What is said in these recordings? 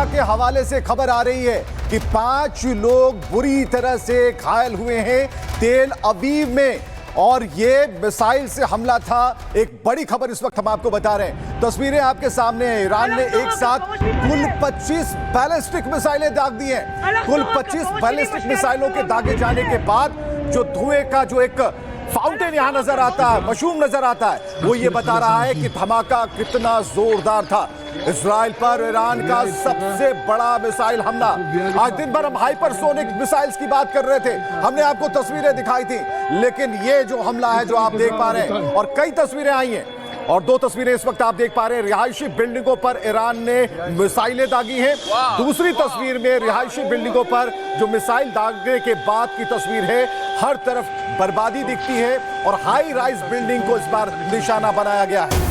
के हवाले से खबर आ रही है कि 5 लोग बुरी तरह से घायल हुए हैं तेल अवीव में, और ये मिसाइल से हमला था। एक बड़ी खबर इस वक्त हम आपको बता रहे हैं, तस्वीरें आपके सामने हैं। ईरान ने एक साथ कुल 25 बैलिस्टिक मिसाइलें दाग दी हैं। कुल 25 बैलिस्टिक मिसाइलों के दागे जाने के बाद जो धुएं का जो एक फाउंटेन यहां नजर आता है, मशहूम नजर आता है, वो ये बता रहा है कि धमाका कितना जोरदार था। इजराइल पर ईरान का सबसे बड़ा मिसाइल हमला। आज दिन भर हम हाइपरसोनिक मिसाइल्स की बात कर रहे थे, हमने आपको तस्वीरें दिखाई थी, लेकिन ये जो हमला है जो आप देख पा रहे हैं, और कई तस्वीरें आई हैं, और 2 तस्वीरें इस वक्त आप देख पा रहे हैं। रिहायशी बिल्डिंगों पर ईरान ने मिसाइलें दागी हैं। दूसरी तस्वीर में रिहायशी बिल्डिंगों पर जो मिसाइल दागने के बाद की तस्वीर है, हर तरफ बर्बादी दिखती है और हाई राइज बिल्डिंग को इस बार निशाना बनाया गया है।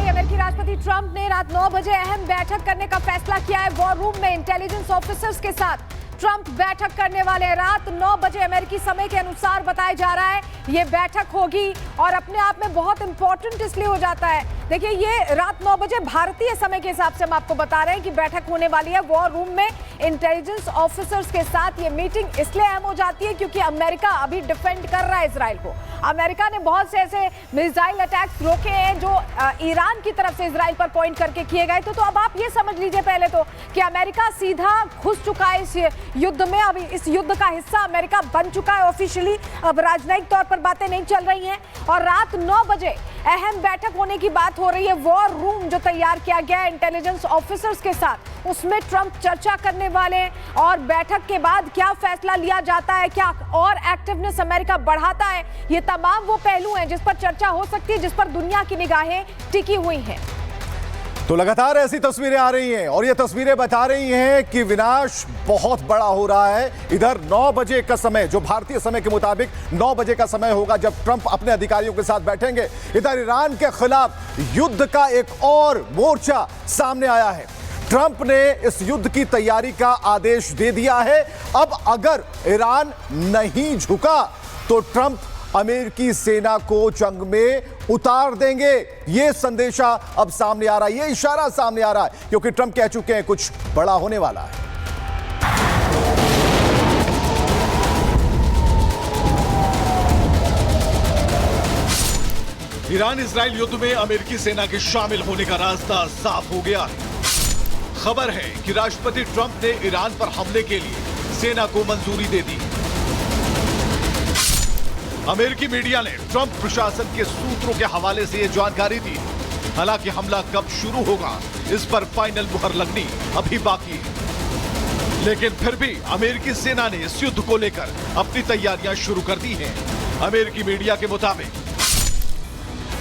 अमेरिकी राष्ट्रपति ट्रंप ने रात 9 बजे अहम बैठक करने का फैसला किया है। वॉर रूम में इंटेलिजेंस ऑफिसर्स के साथ ट्रंप बैठक करने वाले हैं। रात 9 बजे अमेरिकी समय के अनुसार बताया जा रहा है ये बैठक होगी, और अपने आप में बहुत इंपॉर्टेंट इसलिए हो जाता है। देखिए, ये रात 9 बजे भारतीय समय के हिसाब से हम आपको बता रहे हैं कि बैठक होने वाली है वॉर रूम में इंटेलिजेंस ऑफिसर्स के साथ। ये मीटिंग इसलिए अहम हो जाती है क्योंकि अमेरिका अभी डिफेंड कर रहा है इजराइल को। अमेरिका ने बहुत से ऐसे मिसाइल अटैक्स रोके हैं जो ईरान की तरफ से इजराइल पर पॉइंट करके किए गए। तो अब आप ये समझ लीजिए पहले तो कि अमेरिका सीधा घुस चुका है इस युद्ध में। अभी इस युद्ध का हिस्सा अमेरिका बन चुका है ऑफिशियली। अब राजनयिक तौर पर बातें नहीं चल रही हैं, और रात 9 बजे अहम बैठक होने की बात हो रही है। वॉर रूम जो तैयार किया गया है इंटेलिजेंस ऑफिसर्स के साथ, उसमें ट्रंप चर्चा करने वाले हैं, और बैठक के बाद क्या फैसला लिया जाता है, क्या और एक्टिवनेस अमेरिका बढ़ाता है, ये तमाम वो पहलू हैं जिस पर चर्चा हो सकती है, जिस पर दुनिया की निगाहें टिकी हुई हैं। तो लगातार ऐसी तस्वीरें आ रही हैं, और ये तस्वीरें बता रही हैं कि विनाश बहुत बड़ा हो रहा है। इधर 9 बजे का समय, जो भारतीय समय के मुताबिक 9 बजे का समय होगा जब ट्रंप अपने अधिकारियों के साथ बैठेंगे, इधर ईरान के खिलाफ युद्ध का एक और मोर्चा सामने आया है। ट्रंप ने इस युद्ध की तैयारी का आदेश दे दिया है। अब अगर ईरान नहीं झुका तो ट्रंप अमेरिकी सेना को जंग में उतार देंगे। यह संदेशा अब सामने आ रहा है, यह इशारा सामने आ रहा है, क्योंकि ट्रंप कह चुके हैं कुछ बड़ा होने वाला है। ईरान इजराइल युद्ध में अमेरिकी सेना के शामिल होने का रास्ता साफ हो गया है। खबर है कि राष्ट्रपति ट्रंप ने ईरान पर हमले के लिए सेना को मंजूरी दे दी। अमेरिकी मीडिया ने ट्रंप प्रशासन के सूत्रों के हवाले से यह जानकारी दी। हालांकि हमला कब शुरू होगा इस पर फाइनल मुहर लगनी अभी बाकी है, लेकिन फिर भी अमेरिकी सेना ने इस युद्ध को लेकर अपनी तैयारियां शुरू कर दी हैं। अमेरिकी मीडिया के मुताबिक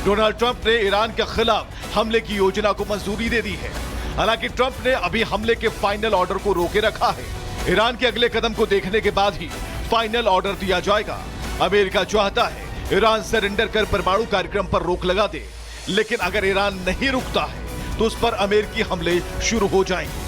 डोनाल्ड ट्रंप ने ईरान के खिलाफ हमले की योजना को मंजूरी दे दी है। हालांकि ट्रंप ने अभी हमले के फाइनल ऑर्डर को रोके रखा है। ईरान के अगले कदम को देखने के बाद ही फाइनल ऑर्डर दिया जाएगा। अमेरिका चाहता है ईरान सरेंडर कर परमाणु कार्यक्रम पर रोक लगा दे, लेकिन अगर ईरान नहीं रुकता है तो उस पर अमेरिकी हमले शुरू हो जाएंगे।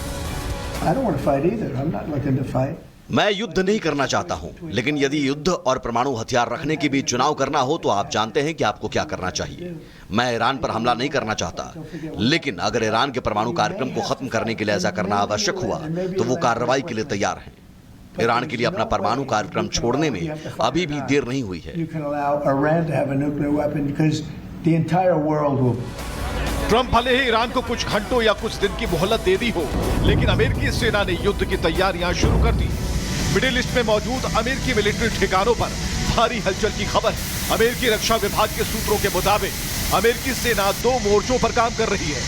मैं युद्ध नहीं करना चाहता हूं, लेकिन यदि युद्ध और परमाणु हथियार रखने के बीच चुनाव करना हो तो आप जानते हैं कि आपको क्या करना चाहिए। मैं ईरान पर हमला नहीं करना चाहता, लेकिन अगर ईरान के परमाणु कार्यक्रम को खत्म करने के लिए ऐसा करना आवश्यक हुआ तो वो कार्रवाई के लिए तैयार हैं। ईरान के लिए अपना परमाणु कार्यक्रम छोड़ने में अभी भी देर नहीं हुई है। ट्रंप भले ही ईरान को कुछ घंटों या कुछ दिन की मोहलत दे दी हो, लेकिन अमेरिकी सेना ने युद्ध की तैयारियां शुरू कर दी। मिडिल ईस्ट में मौजूद अमेरिकी मिलिट्री ठिकानों पर भारी हलचल की खबर है। अमेरिकी रक्षा विभाग के सूत्रों के मुताबिक अमेरिकी सेना 2 मोर्चों पर काम कर रही है।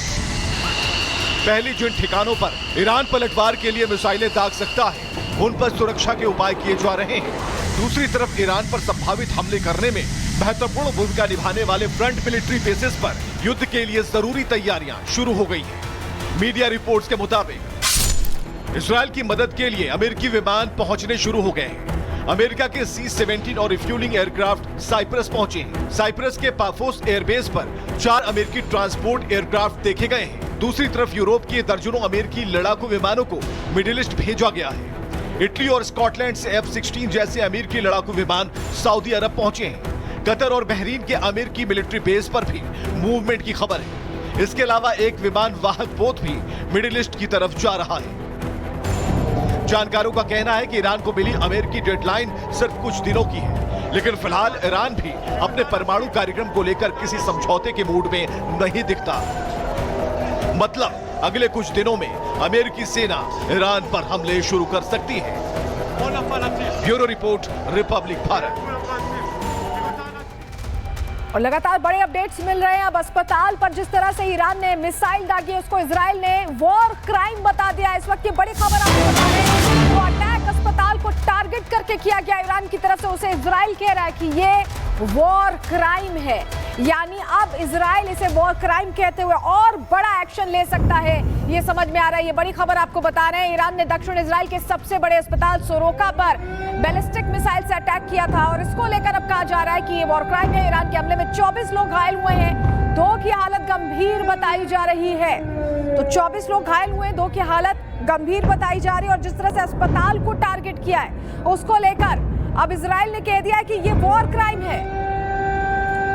पहली जिन ठिकानों पर ईरान पलटवार के लिए मिसाइलें दाग सकता है, उन पर सुरक्षा के उपाय किए जा रहे हैं। दूसरी तरफ ईरान पर संभावित हमले करने में महत्वपूर्ण भूमिका निभाने वाले फ्रंट मिलिट्री बेसिस पर युद्ध के लिए जरूरी तैयारियां शुरू हो गई हैं। मीडिया रिपोर्ट्स के मुताबिक इजराइल की मदद के लिए अमेरिकी विमान पहुंचने शुरू हो गए हैं। अमेरिका के C-17 और रिफ्यूलिंग एयरक्राफ्ट साइप्रस पहुंचे हैं। साइप्रस के पाफोस एयरबेस पर 4 अमेरिकी ट्रांसपोर्ट एयरक्राफ्ट देखे गए हैं। दूसरी तरफ यूरोप के दर्जनों अमेरिकी लड़ाकू विमानों को मिडिल ईस्ट भेजा गया है। इटली और स्कॉटलैंड से F-16 जैसे अमेरिकी लड़ाकू विमान सऊदी अरब पहुंचे हैं। कतर और बहरीन के अमेरिकी मिलिट्री बेस पर भी मूवमेंट की खबर है। इसके अलावा एक विमान वाहक पोत भी मिडिल ईस्ट की तरफ जा रहा है। जानकारों का कहना है कि ईरान को मिली अमेरिकी डेडलाइन सिर्फ कुछ दिनों की है, लेकिन फिलहाल ईरान भी अपने परमाणु कार्यक्रम को लेकर किसी समझौते के मूड में नहीं दिखता। मतलब अगले कुछ दिनों में अमेरिकी सेना ईरान पर हमले शुरू कर सकती है। Bureau report, Republic Bharat. और लगातार बड़े अपडेट्स मिल रहे हैं। अब अस्पताल पर जिस तरह से ईरान ने मिसाइल दागी, उसको इजराइल ने वॉर क्राइम बता दिया। इस वक्त की बड़ी खबर आपको बता रहे हैं, वो अटैक अस्पताल को टारगेट करके किया गया ईरान की तरफ से, उसे इजराइल कह रहा है कि ये वॉर क्राइम है। यानी अब इजराइल इसे वॉर क्राइम कहते हुए और बड़ा एक्शन ले सकता है, ये समझ में आ रहा है। ये बड़ी खबर आपको बता रहे हैं। ईरान ने दक्षिण इजराइल के सबसे बड़े अस्पताल सोरोका पर बैलिस्टिक मिसाइल से अटैक किया था और इसको लेकर अब कहा जा रहा है कि ये वॉर क्राइम है। ईरान के हमले में 24 लोग घायल हुए हैं, 2 की हालत गंभीर बताई जा रही है। तो 24 लोग घायल हुए, 2 की हालत गंभीर बताई जा रही है। और जिस तरह से अस्पताल को टारगेट किया है, उसको लेकर अब इजराइल ने कह दिया है कि ये वॉर क्राइम है।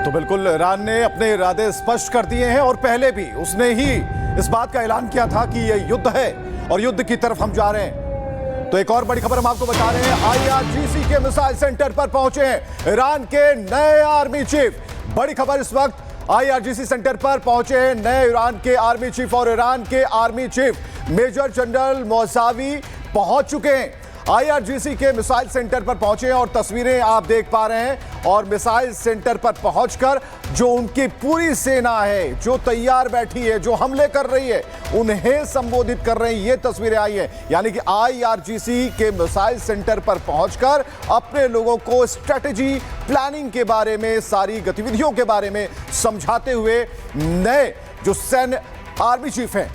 तो बिल्कुल ईरान ने अपने इरादे स्पष्ट कर दिए हैं और पहले भी उसने ही इस बात का ऐलान किया था कि यह युद्ध है और युद्ध की तरफ हम जा रहे हैं। तो एक और बड़ी खबर हम आपको बता रहे हैं, IRGC के मिसाइल सेंटर पर पहुंचे हैं ईरान के नए आर्मी चीफ। बड़ी खबर इस वक्त, IRGC सेंटर पर पहुंचे हैं नए ईरान के आर्मी चीफ और ईरान के army chief major general Mousavi पहुंच चुके हैं। IRGC के मिसाइल सेंटर पर पहुंचे हैं और तस्वीरें आप देख पा रहे हैं। और मिसाइल सेंटर पर पहुंचकर जो उनकी पूरी सेना है, जो तैयार बैठी है, जो हमले कर रही है, उन्हें संबोधित कर रहे हैं, ये तस्वीरें आई हैं। यानी कि IRGC के मिसाइल सेंटर पर पहुंचकर अपने लोगों को स्ट्रेटेजी प्लानिंग के बारे में, सारी गतिविधियों के बारे में समझाते हुए नए जो सैन्य आर्मी चीफ हैं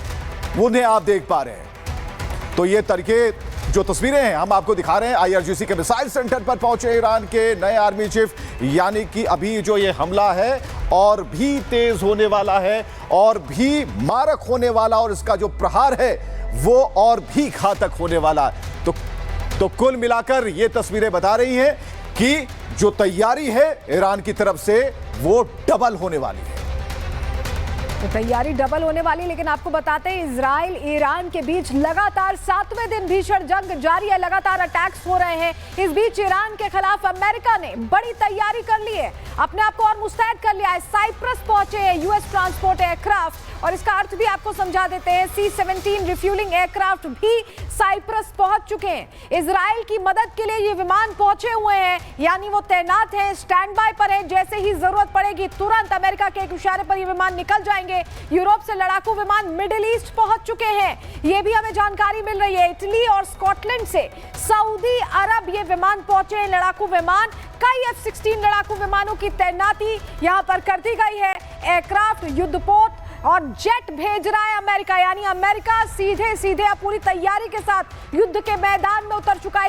उन्हें आप देख पा रहे हैं। तो ये तरीके, जो तस्वीरें हैं हम आपको दिखा रहे हैं, IRGC के मिसाइल सेंटर पर पहुंचे ईरान के नए आर्मी चीफ। यानी कि अभी जो ये हमला है और भी तेज होने वाला है और भी मारक होने वाला, और इसका जो प्रहार है वो और भी घातक होने वाला है। तो कुल मिलाकर ये तस्वीरें बता रही हैं कि जो तैयारी है ईरान की तरफ से वो डबल होने वाली है। तो तैयारी डबल होने वाली। लेकिन आपको बताते हैं, इजराइल ईरान के बीच लगातार 7वें दिन भीषण जंग जारी है, लगातार अटैक्स हो रहे हैं। इस बीच ईरान के खिलाफ अमेरिका ने बड़ी तैयारी कर ली है, अपने आप को और मुस्तैद कर लिया है। साइप्रस पहुंचे हैं US ट्रांसपोर्ट एयरक्राफ्ट, और इसका अर्थ भी आपको समझा देते हैं। C-17 रिफ्यूलिंग एयरक्राफ्ट भी साइप्रस पहुंच चुके हैं। इजराइल की मदद के लिए ये विमान पहुंचे हुए हैं, यानी वो तैनात हैं, स्टैंड बाय पर हैं। जैसे ही जरूरत पड़ेगी तुरंत अमेरिका के एक इशारे पर ये विमान निकल जाएंगे। यूरोप से लड़ाकू विमान मिडिल ईस्ट पहुंच चुके हैं, ये भी हमें जानकारी मिल रही है। इटली और स्कॉटलैंड से सऊदी अरब ये विमान पहुंचे हैं, लड़ाकू विमान। कई F-16 लड़ाकू विमानों की तैनाती यहां पर कर दी गई है। एयरक्राफ्ट, युद्धपोत और जेट भेज रहा है अमेरिका, यानी अमेरिका सीधे सीधे पूरी तैयारी के साथ युद्ध के मैदान में उतर चुका है।